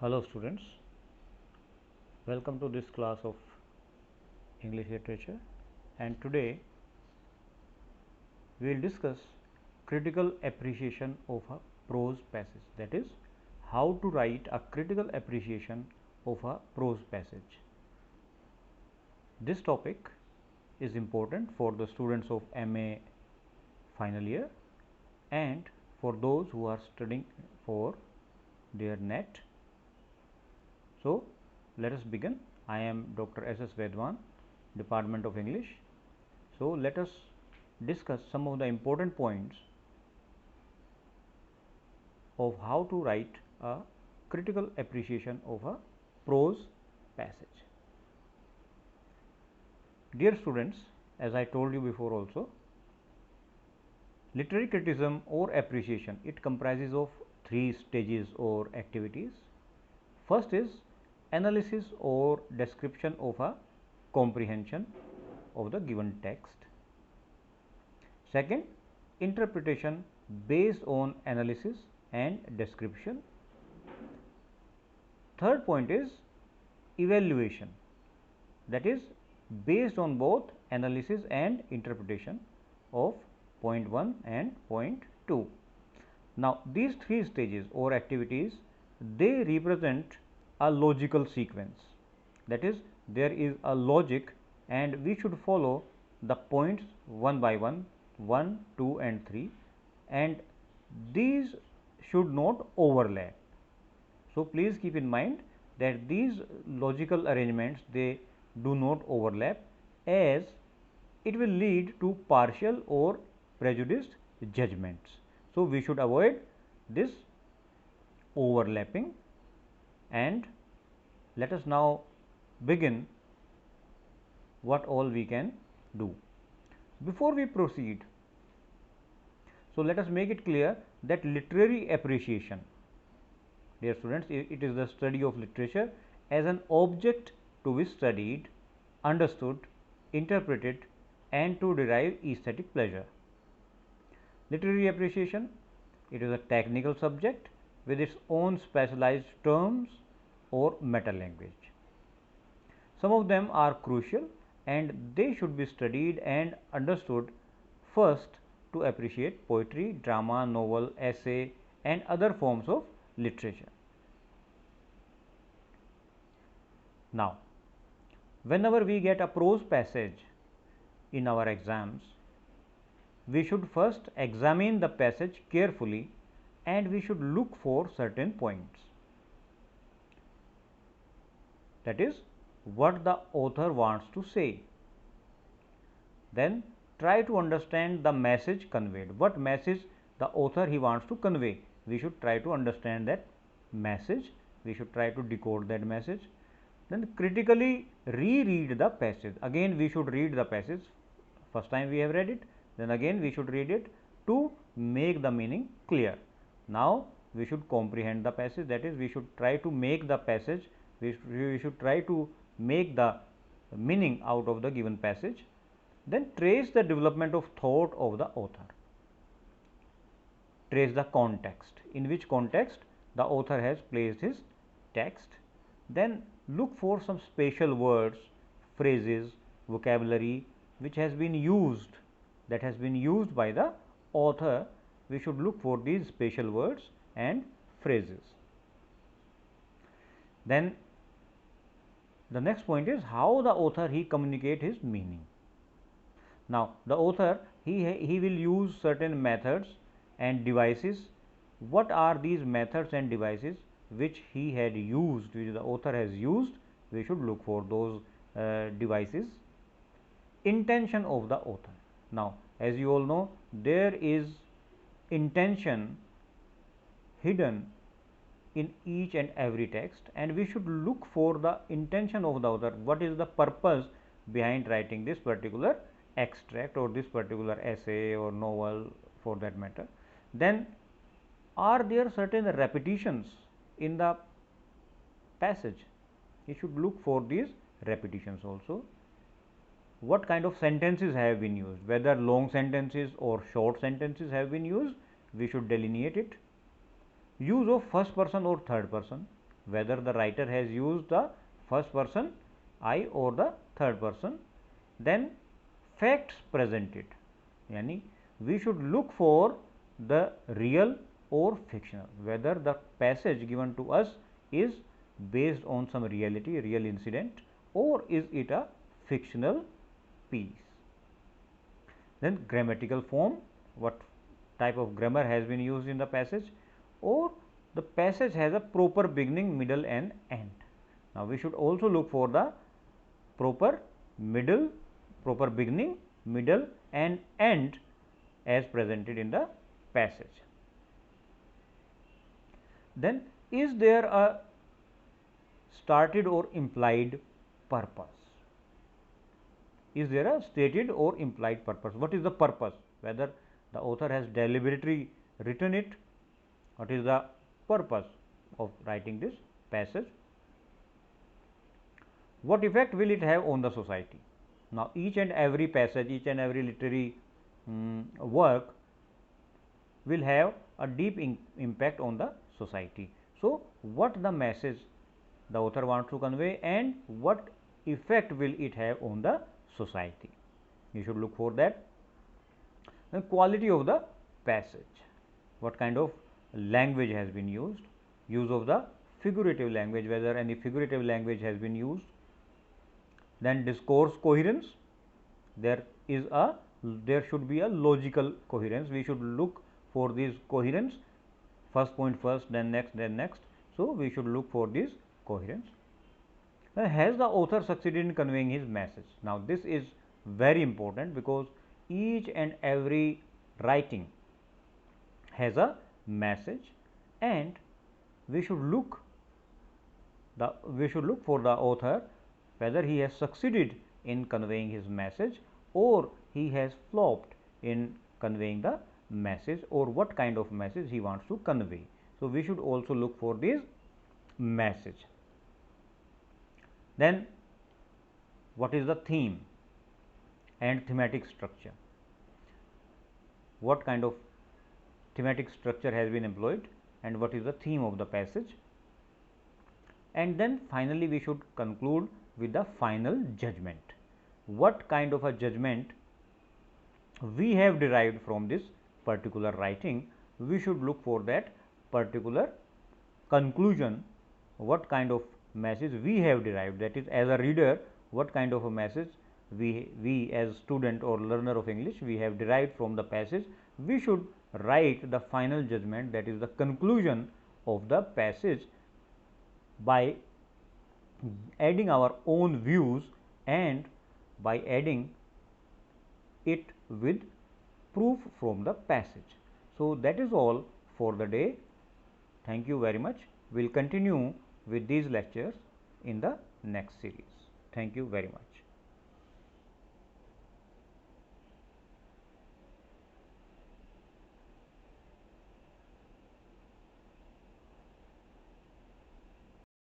Hello students, welcome to this class of English literature, and today we will discuss critical appreciation of a prose passage, that is how to write a critical appreciation of a prose passage. This topic is important for the students of MA final year and for those who are studying for their NET. So, let us begin. I am Dr. S.S. Vedwan, Department of English. So, let us discuss some of the important points of how to write a critical appreciation of a prose passage. Dear students, as I told you before also, literary criticism or appreciation, it comprises of three stages or activities. First is analysis or description of a comprehension of the given text. Second, interpretation based on analysis and description. Third point is evaluation, that is based on both analysis and interpretation of point 1 and point 2. Now, these three stages or activities, they represent a logical sequence, that is there is a logic and we should follow the points one by one, 1, 2 and 3, and these should not overlap. So, please keep in mind that these logical arrangements, they do not overlap, as it will lead to partial or prejudiced judgments. So, we should avoid this overlapping, and let us now begin what all we can do. Before we proceed, so let us make it clear that literary appreciation, dear students, it is the study of literature as an object to be studied, understood, interpreted and to derive aesthetic pleasure. Literary appreciation, it is a technical subject with its own specialized terms or meta language. Some of them are crucial and they should be studied and understood first to appreciate poetry, drama, novel, essay and other forms of literature. Now, whenever we get a prose passage in our exams, we should first examine the passage carefully and we should look for certain points, that is what the author wants to say. Then try to understand the message conveyed, what message the author he wants to convey. We should try to understand that message, we should try to decode that message. Then critically reread the passage. Again we should read the passage. First time we have read it, then again we should read it to make the meaning clear. Now we should comprehend the passage, that is we should try to make the passage, we should try to make the meaning out of the given passage. Then trace the development of thought of the author. Trace the context, in which context the author has placed his text. Then look for some special words, phrases, vocabulary which has been used, that has been used by the author. We should look for these special words and phrases. Then the next point is how the author he communicate his meaning. Now, the author he will use certain methods and devices. What are these methods and devices which he had used, which the author has used? We should look for those devices. Intention of the author. Now, as you all know, there is intention hidden in each and every text, and we should look for the intention of the author. What is the purpose behind writing this particular extract or this particular essay or novel for that matter? Then are there certain repetitions in the passage? You should look for these repetitions also. What kind of sentences have been used, whether long sentences or short sentences have been used, we should delineate it. Use of first person or third person, whether the writer has used the first person I or the third person. Then facts presented, yani we should look for the real or fictional, whether the passage given to us is based on some reality, real incident, or is it a fictional piece. Then grammatical form, what type of grammar has been used in the passage, or the passage has a proper beginning, middle and end. Now, we should also look for the proper beginning, middle and end as presented in the passage. Then, is there a started or implied purpose? Is there a stated or implied purpose? What is the purpose? Whether the author has deliberately written it, what is the purpose of writing this passage? What effect will it have on the society? Now, each and every passage, each and every literary work will have a deep impact on the society. So, what the message the author wants to convey and what effect will it have on the society? You should look for that. The quality of the passage, what kind of language has been used, use of the figurative language, whether any figurative language has been used. Then discourse coherence, there should be a logical coherence. We should look for this coherence, first point first, then next, then next. So, we should look for this coherence. Has the author succeeded in conveying his message? Now, this is very important because each and every writing has a message, and we should look for the author whether he has succeeded in conveying his message or he has flopped in conveying the message, or what kind of message he wants to convey. So, we should also look for this message. Then, what is the theme and thematic structure? What kind of thematic structure has been employed and what is the theme of the passage? And then finally, we should conclude with the final judgment. What kind of a judgment we have derived from this particular writing? We should look for that particular conclusion, what kind of message we have derived, that is, as a reader, what kind of a message we as student or learner of English we have derived from the passage. We should write the final judgment, that is the conclusion of the passage, by adding our own views and by adding it with proof from the passage. So, that is all for the day. Thank you very much. We will continue with these lectures in the next series. Thank you very much.